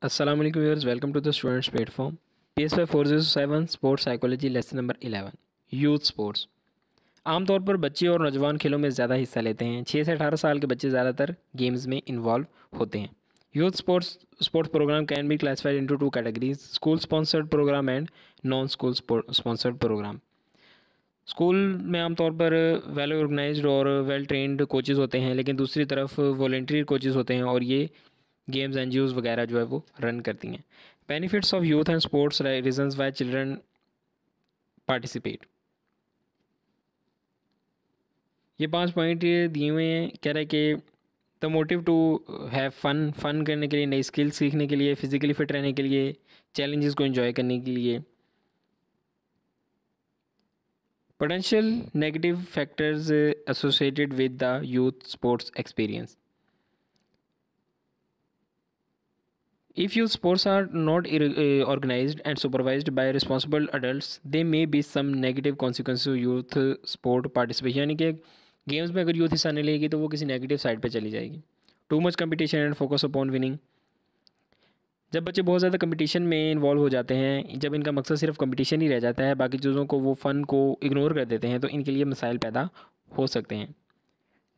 Assalamu alaikum viewers, welcome to the students platform. PSY 407 sports psychology lesson number 11 youth sports. आमतौर पर बच्चे और नौजवान खेलों में ज़्यादा हिस्सा लेते हैं। 6 से 18 साल के बच्चे ज़्यादातर गेम्स में इन्वॉल्व होते हैं। Youth sports program can be classified into two categories, school sponsored program and non school sponsored program. School में आमतौर पर वेल ऑर्गेनाइज्ड और वेल ट्रेंड कोचेज़ होते हैं, लेकिन दूसरी तरफ वॉलेंटियर कोचेज़ होते हैं और ये गेम्स एनजीओज़ वगैरह जो है वो रन करती हैं। Benefits of youth and sports, reasons Y children participate. ये 5 पॉइंट दिए हुए हैं। कह रहा है कि the motive to have fun करने के लिए, नई स्किल्स सीखने के लिए, फिजिकली फिट रहने के लिए, चैलेंजेस को एंजॉय करने के लिए। Potential negative factors associated with the youth sports experience. If youth sports are not organized and supervised by responsible adults, there may be some negative consequences to youth sport participation। यानी कि games में अगर youth हिस्सा नहीं लेगी तो वो किसी नेगेटिव साइड पे चली जाएगी। Too much competition and focus upon winning. जब बच्चे बहुत ज़्यादा कंपटीशन में इन्वॉल्व हो जाते हैं, जब इनका मकसद सिर्फ कंपटीशन ही रह जाता है, बाकी चीज़ों को वो फ़न को इग्नोर कर देते हैं, तो इनके लिए मसाइल पैदा हो सकते हैं।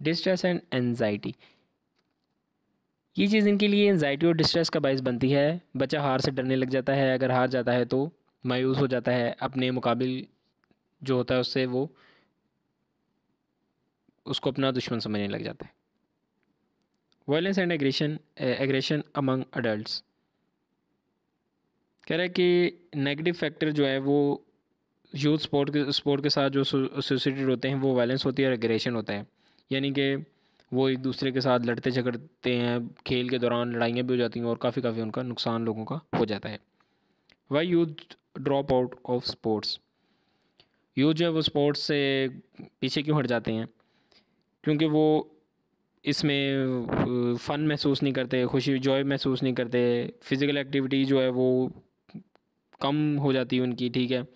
डिस्ट्रेस एंड एनजाइटी, ये चीज़ इनके लिए एंजाइटी और डिस्ट्रेस का बायस बनती है। बच्चा हार से डरने लग जाता है, अगर हार जाता है तो मायूस हो जाता है, अपने मुकाबिल जो होता है उससे वो उसको अपना दुश्मन समझने लग जाता है। Violence and aggression among adults. कह रहा है कि नेगेटिव फैक्टर जो है वो यूथ स्पोर्ट के साथ जो एसोसिएटेड होते हैं वो वायलेंस होती है और एग्रेशन होता है। यानी कि वो एक दूसरे के साथ लड़ते झगड़ते हैं, खेल के दौरान लड़ाइयाँ भी हो जाती हैं और काफ़ी उनका नुकसान लोगों का हो जाता है। Why youth drop out of sports. Youth जो है वो स्पोर्ट्स से पीछे क्यों हट जाते हैं? क्योंकि वो इसमें फ़न महसूस नहीं करते, खुशी जॉय महसूस नहीं करते, फिज़िकल एक्टिविटी जो है वो कम हो जाती है उनकी, ठीक है।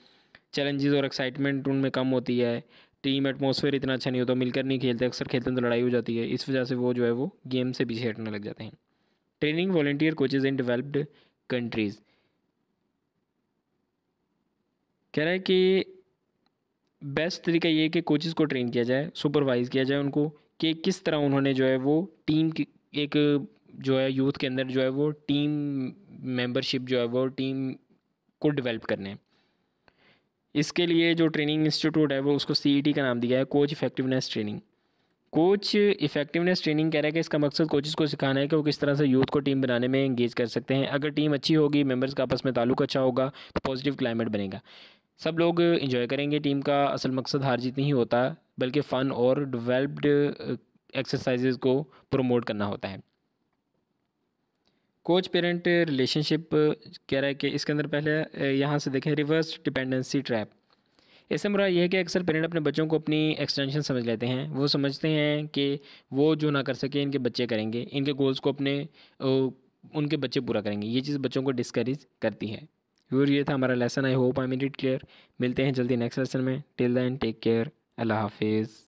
चैलेंजेस और एक्साइटमेंट उनमें कम होती है। टीम एटमॉस्फेयर इतना अच्छा नहीं होता, मिलकर नहीं खेलते, अक्सर खेलते हैं तो लड़ाई हो जाती है। इस वजह से वो जो है वो गेम से पीछे हटने लग जाते हैं। Training volunteer coaches in developed countries. कह रहा है कि बेस्ट तरीका ये है कि कोचेज़ को ट्रेन किया जाए, सुपरवाइज़ किया जाए उनको, कि किस तरह उन्होंने जो है वो टीम की एक जो है यूथ के अंदर जो है वो टीम मेंबरशिप जो है वो टीम को डेवलप करने हैं। इसके लिए जो ट्रेनिंग इंस्टीट्यूट है वो उसको सीईटी का नाम दिया है, coach effectiveness training. Coach effectiveness training कह रहा है कि इसका मकसद कोचेज़ को सिखाना है कि वो किस तरह से यूथ को टीम बनाने में एंगेज कर सकते हैं। अगर टीम अच्छी होगी, मेंबर्स का आपस में ताल्लुक अच्छा होगा, तो पॉजिटिव क्लाइमेट बनेगा, सब लोग इंजॉय करेंगे। टीम का असल मकसद हार जीत नहीं होता, बल्कि फ़न और डेवलप्ड एक्सरसाइजेज को प्रमोट करना होता है। कोच पेरेंट रिलेशनशिप कह रहा है कि इसके अंदर पहले यहाँ से देखें, रिवर्स डिपेंडेंसी ट्रैप। इससे मुराद ये है कि अक्सर पेरेंट अपने बच्चों को अपनी एक्सटेंशन समझ लेते हैं। वो समझते हैं कि वो जो ना कर सके इनके बच्चे करेंगे, इनके गोल्स को अपने उनके बच्चे पूरा करेंगे। ये चीज़ बच्चों को डिस्करेज करती है। व्यूअर, ये था हमारा lesson. I hope I made it clear. मिलते हैं जल्दी नेक्स्ट लेसन में। Till then take care. अल्लाह हाफिज़।